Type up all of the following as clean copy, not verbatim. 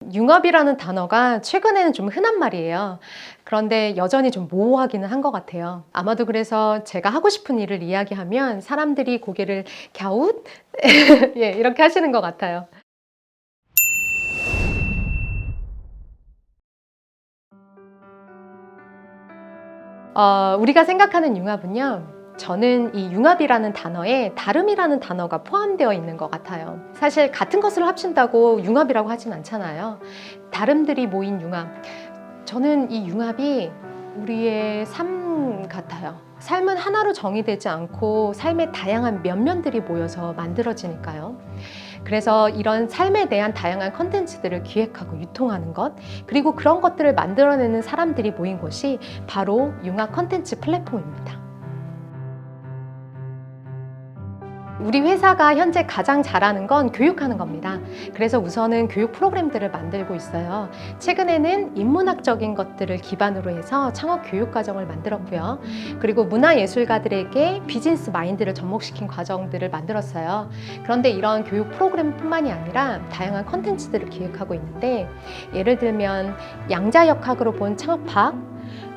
융합이라는 단어가 최근에는 좀 흔한 말이에요. 그런데 여전히 좀 모호하기는 한 것 같아요. 아마도 그래서 제가 하고 싶은 일을 이야기하면 사람들이 고개를 갸웃? 예, 이렇게 하시는 것 같아요. 우리가 생각하는 융합은요. 저는 이 융합이라는 단어에 다름이라는 단어가 포함되어 있는 것 같아요. 사실 같은 것을 합친다고 융합이라고 하진 않잖아요. 다름들이 모인 융합. 저는 이 융합이 우리의 삶 같아요. 삶은 하나로 정의되지 않고 삶의 다양한 면면들이 모여서 만들어지니까요. 그래서 이런 삶에 대한 다양한 컨텐츠들을 기획하고 유통하는 것, 그리고 그런 것들을 만들어내는 사람들이 모인 곳이 바로 융합 컨텐츠 플랫폼입니다. 우리 회사가 현재 가장 잘하는 건 교육하는 겁니다. 그래서 우선은 교육 프로그램들을 만들고 있어요. 최근에는 인문학적인 것들을 기반으로 해서 창업 교육 과정을 만들었고요. 그리고 문화예술가들에게 비즈니스 마인드를 접목시킨 과정들을 만들었어요. 그런데 이런 교육 프로그램뿐만이 아니라 다양한 컨텐츠들을 기획하고 있는데, 예를 들면 양자역학으로 본 창업학,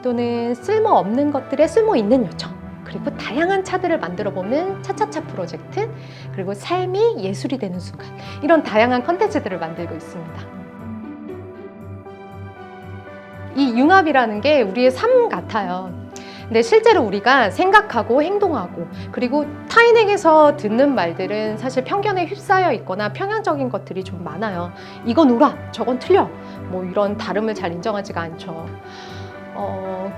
또는 쓸모없는 것들의 쓸모있는 요청, 그리고 다양한 차들을 만들어 보는 차차차 프로젝트, 그리고 삶이 예술이 되는 순간, 이런 다양한 컨텐츠들을 만들고 있습니다. 이 융합이라는 게 우리의 삶 같아요. 근데 실제로 우리가 생각하고 행동하고, 그리고 타인에게서 듣는 말들은 사실 편견에 휩싸여 있거나 편향적인 것들이 좀 많아요. 이건 옳아, 저건 틀려, 뭐 이런 다름을 잘 인정하지가 않죠.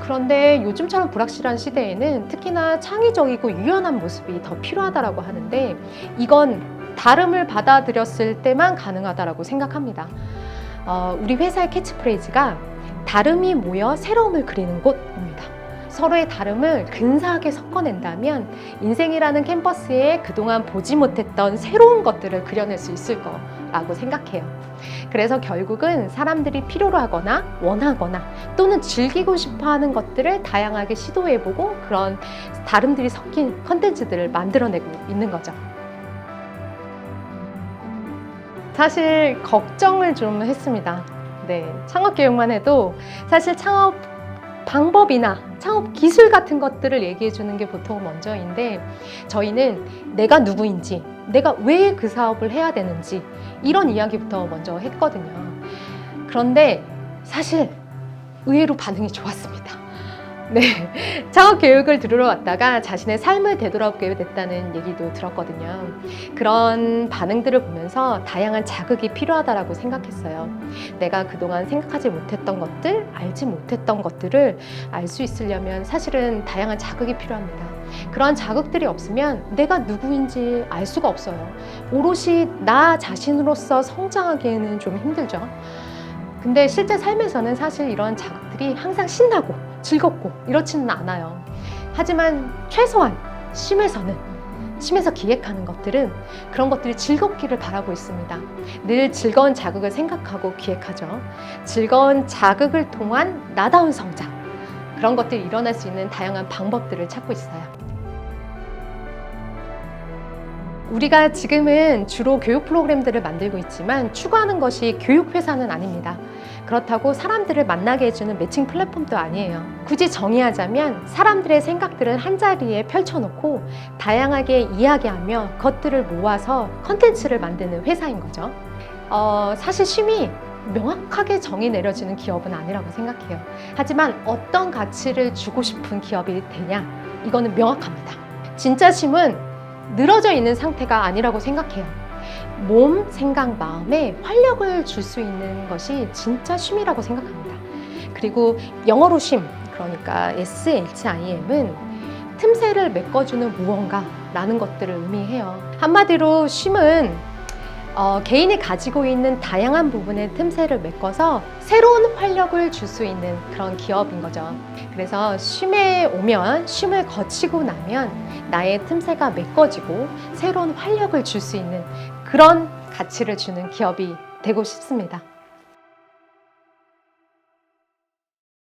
그런데 요즘처럼 불확실한 시대에는 특히나 창의적이고 유연한 모습이 더 필요하다고 하는데, 이건 다름을 받아들였을 때만 가능하다고 생각합니다. 우리 회사의 캐치프레이즈가 다름이 모여 새로움을 그리는 곳입니다. 서로의 다름을 근사하게 섞어낸다면 인생이라는 캔버스에 그동안 보지 못했던 새로운 것들을 그려낼 수 있을 거라고 생각해요. 그래서 결국은 사람들이 필요로 하거나 원하거나 또는 즐기고 싶어 하는 것들을 다양하게 시도해보고 그런 다름들이 섞인 컨텐츠들을 만들어내고 있는 거죠. 사실 걱정을 좀 했습니다. 네, 창업 교육만 해도 사실 창업 방법이나 창업 기술 같은 것들을 얘기해 주는 게 보통 먼저인데, 저희는 내가 누구인지, 내가 왜 그 사업을 해야 되는지, 이런 이야기부터 먼저 했거든요. 그런데 사실 의외로 반응이 좋았습니다. 네, 창업 교육을 들으러 왔다가 자신의 삶을 되돌아보게 됐다는 얘기도 들었거든요. 그런 반응들을 보면서 다양한 자극이 필요하다고 생각했어요. 내가 그동안 생각하지 못했던 것들, 알지 못했던 것들을 알 수 있으려면 사실은 다양한 자극이 필요합니다. 그러한 자극들이 없으면 내가 누구인지 알 수가 없어요. 오롯이 나 자신으로서 성장하기에는 좀 힘들죠. 근데 실제 삶에서는 사실 이런 자극들이 항상 신나고 즐겁고 이렇지는 않아요. 하지만 최소한 심에서 기획하는 것들은 그런 것들이 즐겁기를 바라고 있습니다. 늘 즐거운 자극을 생각하고 기획하죠. 즐거운 자극을 통한 나다운 성장, 그런 것들이 일어날 수 있는 다양한 방법들을 찾고 있어요. 우리가 지금은 주로 교육 프로그램들을 만들고 있지만 추구하는 것이 교육회사는 아닙니다. 그렇다고 사람들을 만나게 해주는 매칭 플랫폼도 아니에요. 굳이 정의하자면 사람들의 생각들을 한자리에 펼쳐놓고 다양하게 이야기하며 그것들을 모아서 컨텐츠를 만드는 회사인 거죠. 사실 쉼이 명확하게 정의 내려지는 기업은 아니라고 생각해요. 하지만 어떤 가치를 주고 싶은 기업이 되냐, 이거는 명확합니다. 진짜 쉼은 늘어져 있는 상태가 아니라고 생각해요. 몸, 생각, 마음에 활력을 줄 수 있는 것이 진짜 쉼이라고 생각합니다. 그리고 영어로 쉼, 그러니까 SHIM은 틈새를 메꿔주는 무언가라는 것들을 의미해요. 한마디로 쉼은 개인이 가지고 있는 다양한 부분의 틈새를 메꿔서 새로운 활력을 줄 수 있는 그런 기업인 거죠. 그래서 쉼에 오면, 쉼을 거치고 나면 나의 틈새가 메꿔지고 새로운 활력을 줄 수 있는 그런 가치를 주는 기업이 되고 싶습니다.